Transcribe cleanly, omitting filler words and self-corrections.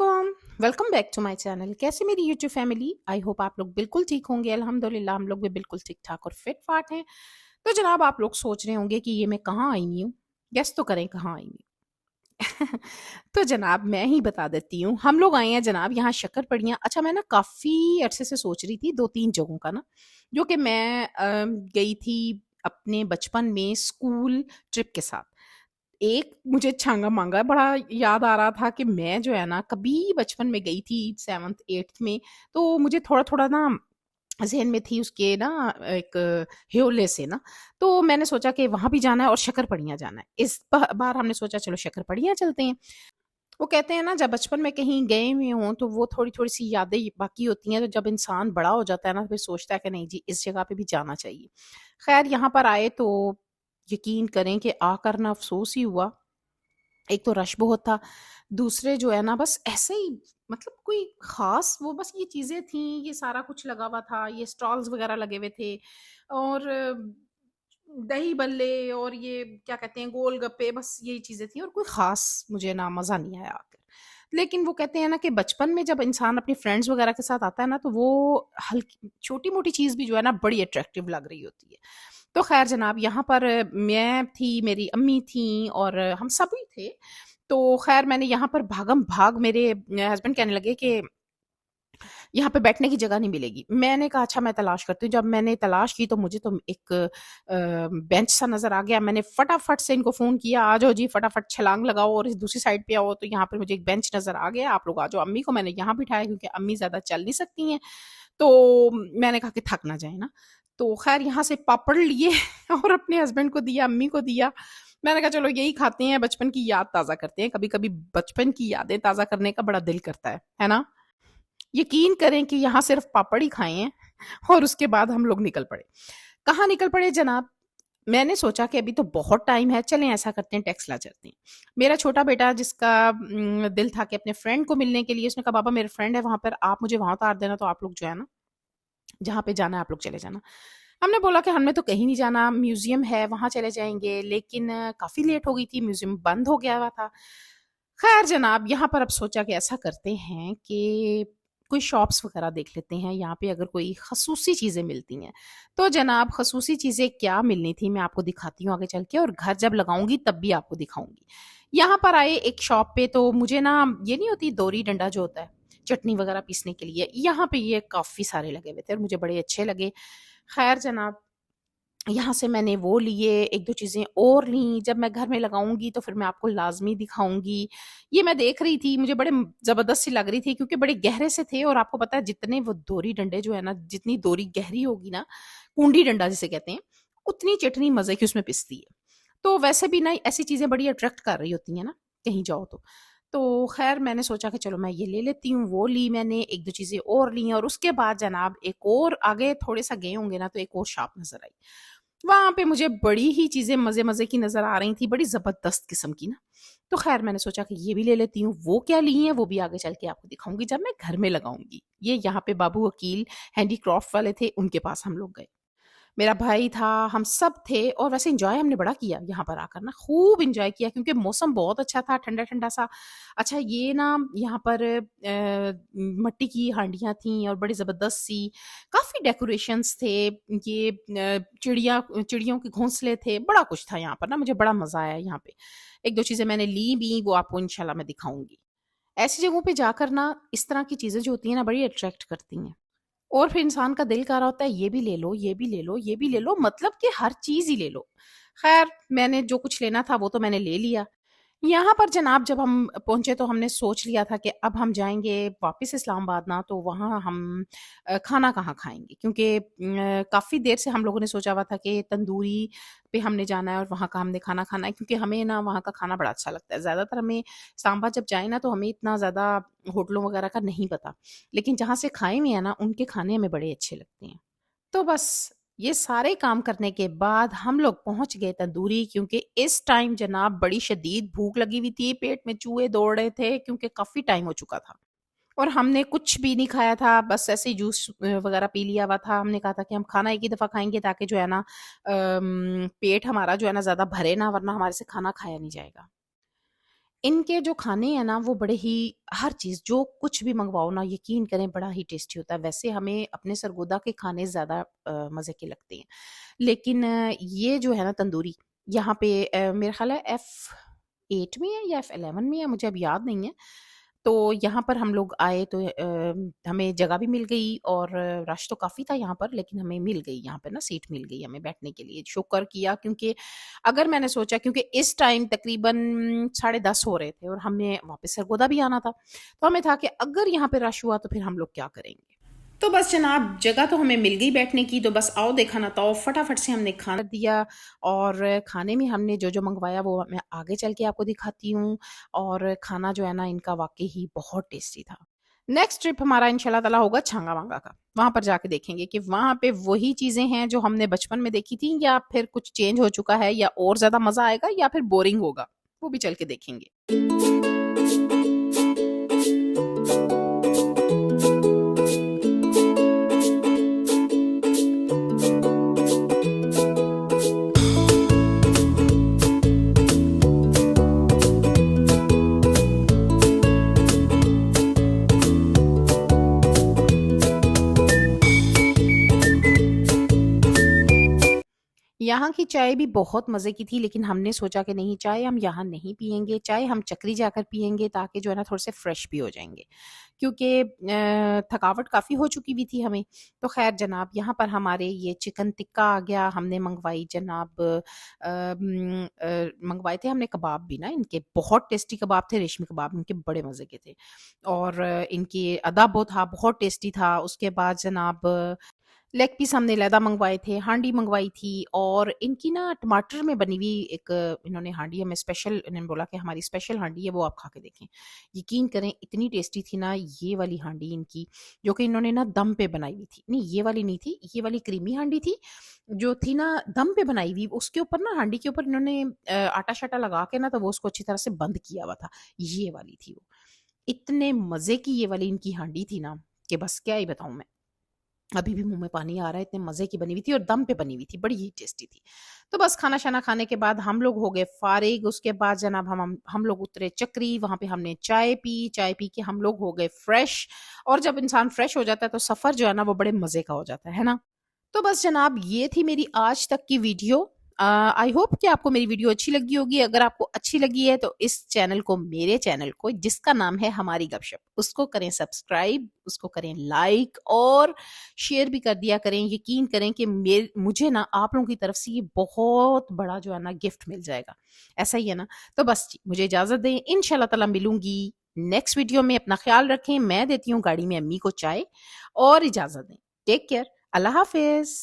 वालेकुम। Welcome back to my channel. कैसे मेरी यूट्यूब फैमिली? आई होप आप लोग बिल्कुल ठीक होंगे। अल्हम्दुलिल्लाह हम लोग भी बिल्कुल ठीक-ठाक और फिट-फाट हैं। तो जनाब आप लोग सोच रहे होंगे कि ये मैं कहाँ आई हुई हूँ? गेस तो करें कहाँ आई हुई हूँ? तो जनाब मैं ही बता देती हूँ। हम लोग आए हैं जनाब यहाँ शक्करपड़ियाँ। अच्छा मैं ना काफ़ी अरसे से सोच रही थी 2-3 जगहों का ना, जो कि मैं गई थी अपने बचपन में स्कूल ट्रिप के साथ। एक मुझे छांगा-मांगा बड़ा याद आ रहा था कि मैं जो है ना कभी बचपन में गई थी 7th-8th में, तो मुझे थोड़ा-थोड़ा ना ज़हन में थी उसके ना एक ह्योले से ना, तो मैंने सोचा कि वहाँ भी जाना है और शक्करपड़ियाँ जाना है। इस बार हमने सोचा चलो शक्करपड़ियाँ चलते हैं। वो कहते हैं ना जब बचपन में कहीं गए हुए हों तो वो थोड़ी-थोड़ी सी यादें बाकी होती हैं, तो जब इंसान बड़ा हो जाता है ना, फिर सोचता है कि नहीं जी इस जगह पे भी जाना चाहिए। ख़ैर यहाँ पर आए तो यकीन करें कि आकर ना अफ़सोस ही हुआ। एक तो रश बहुत था, दूसरे जो है ना बस ऐसे ही मतलब कोई ख़ास वो बस ये चीज़ें थीं, ये सारा कुछ लगा हुआ था, ये स्टॉल्स वग़ैरह लगे हुए थे और दही बल्ले और ये क्या कहते हैं गोलगप्पे बस यही चीज़ें थी और कोई ख़ास मुझे ना मज़ा नहीं आया आकर। लेकिन वो कहते हैं ना कि बचपन में जब इंसान अपने फ्रेंड्स वग़ैरह के साथ आता है ना तो वो हल्की छोटी-मोटी चीज़ भी जो है ना बड़ी अट्रैक्टिव लग रही होती है। तो ख़ैर जनाब यहाँ पर मैं थी, मेरी अम्मी थीं और हम सभी थे। तो ख़ैर मैंने यहाँ पर भागम-भाग मेरे हस्बैंड कहने लगे कि यहाँ पे बैठने की जगह नहीं मिलेगी। मैंने कहा अच्छा मैं तलाश करती हूँ। जब मैंने तलाश की तो मुझे तो एक बेंच सा नज़र आ गया। मैंने फटाफट से इनको फ़ोन किया, आ जाओ जी फटाफट छलांग लगाओ और इस दूसरी साइड पे आओ। तो यहाँ पर मुझे एक बेंच नज़र आ गया, आप लोग आ जाओ। अम्मी को मैंने यहाँ बिठाया क्योंकि अम्मी ज़्यादा चल नहीं सकती हैं। तो मैंने कहा कि थक ना जाएँ ना। तो ख़ैर यहाँ से पापड़ लिए और अपने हस्बैंड को दिया, अम्मी को दिया। मैंने कहा चलो यही खाते हैं, बचपन की याद ताज़ा करते हैं। कभी-कभी बचपन की यादें ताज़ा करने का बड़ा दिल करता है ना? यकीन करें कि यहाँ सिर्फ़ पापड़ ही खाए हैं और उसके बाद हम लोग निकल पड़े। कहाँ निकल पड़े जनाब? मैंने सोचा कि अभी तो बहुत टाइम है, चलें ऐसा करते हैं टेक्सला चलते हैं। मेरा छोटा बेटा जिसका दिल था कि अपने फ्रेंड को मिलने के लिए उसने कहा पापा मेरे फ्रेंड है वहाँ पर, आप मुझे वहाँ उतार देना तो आप लोग जो है ना, जहाँ पे जाना है आप लोग चले जाना। हमने बोला कि हमने तो कहीं नहीं जाना, म्यूज़ियम है वहाँ चले जाएँगे, लेकिन काफ़ी लेट हो गई थी, म्यूज़ियम बंद हो गया हुआ था। ख़ैर जनाब यहाँ पर अब सोचा कि ऐसा करते हैं कि कोई शॉप्स वग़ैरह देख लेते हैं, यहाँ पे अगर कोई ख़ुसूसी चीज़ें मिलती हैं। तो जनाब ख़ुसूसी चीज़ें क्या मिलनी थी मैं आपको दिखाती हूँ आगे चल के और घर जब लगाऊँगी तब भी आपको दिखाऊँगी। यहाँ पर आए एक शॉप पे तो मुझे ना ये नहीं होती दोरी डंडा जो होता है, चटनी वग़ैरह पीसने के लिए, यहाँ पे ये काफ़ी सारे लगे हुए थे और मुझे बड़े अच्छे लगे। ख़ैर जनाब यहाँ से मैंने वो लिए, 1-2 चीज़ें और लीं, जब मैं घर में लगाऊँगी तो फिर मैं आपको लाज़मी दिखाऊँगी। ये मैं देख रही थी, मुझे बड़े ज़बरदस्त सी लग रही थी क्योंकि बड़े गहरे से थे और आपको पता है जितने वो दोरी डंडे जो है ना, जितनी दोरी गहरी होगी ना, कुंडी डंडा जिसे कहते हैं, उतनी चटनी मज़े की उसमें पिसती है। तो वैसे भी ना ऐसी चीज़ें बड़ी अट्रैक्ट कर रही होती हैं ना, कहीं जाओ तो। तो ख़ैर मैंने सोचा कि चलो मैं ये ले लेती हूँ, वो ली मैंने, 1-2 चीज़ें और ली और उसके बाद जनाब एक और आगे थोड़े-सा गए होंगे ना, तो एक और शॉप नज़र आई। वहाँ पे मुझे बड़ी ही चीज़ें मज़े-मज़े की नज़र आ रही थी, बड़ी ज़बरदस्त किस्म की ना। तो ख़ैर मैंने सोचा कि ये भी ले लेती हूँ, वो क्या ली हैं वो भी आगे चल के आपको दिखाऊँगी जब मैं घर में लगाऊँगी। ये यहाँ पे बाबू वकील हैंडीक्राफ़्ट वाले थे, उनके पास हम लोग गए। मेरा भाई था, हम सब थे और वैसे एन्जॉय हमने बड़ा किया यहाँ पर आकर ना, खूब एन्जॉय किया क्योंकि मौसम बहुत अच्छा था, ठंडा-ठंडा सा। अच्छा ये ना यहाँ पर मिट्टी की हांडियाँ थीं और बड़ी ज़बरदस्त सी, काफ़ी डेकोरेशंस थे, ये चिड़ियों के घोंसले थे, बड़ा कुछ था यहाँ पर ना, मुझे बड़ा मज़ा आया यहाँ पे। 1-2 चीज़ें मैंने ली भी, वो आपको इंशाल्लाह मैं दिखाऊँगी। ऐसी जगहों पे जाकर ना, इस तरह की चीज़ें जो होती हैं ना, बड़ी अट्रैक्ट करती हैं। और फिर इंसान का दिल कर रहा होता है ये भी ले लो, ये भी ले लो, ये भी ले लो मतलब कि हर चीज़ ही ले लो। ख़ैर मैंने जो कुछ लेना था वो तो मैंने ले लिया। यहाँ पर जनाब जब हम पहुँचे तो हमने सोच लिया था कि अब हम जाएँगे वापस इस्लामाबाद ना तो वहाँ हम खाना कहाँ खाएँगे क्योंकि काफ़ी देर से हम लोगों ने सोचा हुआ था कि तंदूरी पे हमने जाना है और वहाँ का हमने खाना खाना है क्योंकि हमें ना वहाँ का खाना बड़ा अच्छा लगता है। ज़्यादातर हमें इस्लामाबाद जब जाएँ ना तो हमें इतना ज़्यादा होटलों वग़ैरह का नहीं पता। लेकिन जहाँ से खाए हुए हैं ना उनके खाने हमें बड़े अच्छे लगते हैं। तो बस ये सारे काम करने के बाद हम लोग पहुँच गए तंदूरी क्योंकि इस टाइम जनाब बड़ी शदीद भूख लगी हुई थी, पेट में चूहे दौड़ रहे थे क्योंकि काफ़ी टाइम हो चुका था। और हमने कुछ भी नहीं खाया था, बस ऐसे ही जूस वग़ैरह पी लिया हुआ था। हमने कहा था कि हम खाना एक ही दफ़ा खाएँगे ताकि जो है ना पेट हमारा जो है ना ज़्यादा भरे ना वरना हमारे से खाना खाया नहीं जाएगा। इनके जो खाने हैं ना वो बड़े ही हर चीज़ जो कुछ भी मंगवाओ ना यकीन करें बड़ा ही टेस्टी होता है। वैसे हमें अपने सरगोदा के खाने ज़्यादा मज़े के लगते हैं। लेकिन ये जो है ना तंदूरी यहाँ पे मेरा ख़्याल है F8 में है या F11 में है मुझे अब याद नहीं है। तो यहाँ पर हम लोग आए तो हमें जगह भी मिल गई और रश तो काफ़ी था यहाँ पर लेकिन हमें मिल गई यहाँ पे ना सीट मिल गई हमें बैठने के लिए। शुक्र किया क्योंकि अगर मैंने सोचा क्योंकि इस टाइम तकरीबन साढ़े 10 हो रहे थे और हमें वापस सरगोदा भी आना था। तो हमें था कि अगर यहाँ पे रश हुआ तो फिर हम लोग क्या करेंगे? तो बस जनाब जगह तो हमें मिल गई बैठने की तो बस आओ देखा ना तो फटाफट से हमने खाना दिया और खाने में हमने जो मंगवाया वो मैं आगे चल के आपको दिखाती हूँ और खाना जो है ना इनका वाकई ही बहुत टेस्टी था। नेक्स्ट ट्रिप हमारा इंशाल्लाह ताला होगा छांगा वांगा का। वहां पर जाके देखेंगे कि वहां पे वही चीजें हैं जो हमने बचपन में देखी थी या फिर कुछ चेंज हो चुका है या और ज्यादा मजा आएगा या फिर बोरिंग होगा, वो भी चल के देखेंगे। यहाँ की चाय भी बहुत मज़े की थी लेकिन हमने सोचा कि नहीं चाय हम यहाँ नहीं पिएँगे, चाय हम चक्री जाकर पिएँगे ताकि जो है ना थोड़े से फ्रेश भी हो जाएँगे। क्योंकि थकावट काफ़ी हो चुकी हुई थी हमें। तो ख़ैर जनाब यहाँ पर हमारे ये चिकन टिक्का आ गया, हमने मंगवाई जनाब मंगवाए थे हमने कबाब भी ना इनके बहुत टेस्टी कबाब थे, रेशमी कबाब इनके बड़े मज़े के थे। और इनकी अदब था, बहुत टेस्टी था। उसके बाद जनाब लेग पीस हमने लैदा मंगवाए थे, हांडी मंगवाई थी और इनकी ना टमाटर में बनी हुई एक इन्होंने हांडी हमें स्पेशल इन्होंने बोला कि हमारी स्पेशल हांडी है वो आप खा के देखें। यकीन करें इतनी टेस्टी थी ना ये वाली हांडी इनकी जो कि इन्होंने ना दम पे बनाई हुई थी। नहीं ये वाली नहीं थी, ये वाली क्रीमी हांडी थी जो थी ना दम पे बनाई हुई। उसके ऊपर ना हांडी के ऊपर इन्होंने आटा-शाटा लगा के ना तो वो उसको अच्छी तरह से बंद किया हुआ था। ये वाली थी वो। इतने मज़े की ये वाली इनकी हांडी थी ना कि बस क्या ही बताऊँ मैं। अभी भी मुँह में पानी आ रहा है, इतने मज़े की बनी हुई थी और दम पे बनी हुई थी, बड़ी ही टेस्टी थी। तो बस खाना-शाना खाने के बाद हम लोग हो गए फ़ारिग, उसके बाद जनाब हम लोग उतरे चक्री, वहाँ पे हमने चाय पी के हम लोग हो गए फ्रेश और जब इंसान फ्रेश हो जाता है तो सफ़र जो है ना वो बड़े मज़े का हो जाता है ना? तो बस जनाब ये थी मेरी आज तक की वीडियो। आई होप कि आपको मेरी वीडियो अच्छी लगी होगी। अगर आपको अच्छी लगी है तो इस चैनल को मेरे चैनल को जिसका नाम है हमारी गपशप उसको करें सब्सक्राइब, उसको करें लाइक और शेयर भी कर दिया करें। यकीन करें कि मुझे ना आप लोगों की तरफ से ये बहुत बड़ा जो है ना गिफ्ट मिल जाएगा। ऐसा ही है ना? तो बस जी मुझे इजाज़त दें। इंशाल्लाह ताला मिलूँगी नेक्स्ट वीडियो में। अपना ख़्याल रखें। मैं देती हूँ गाड़ी में अम्मी को चाय और इजाज़त दें। Take care. अल्लाह हाफ़िज़।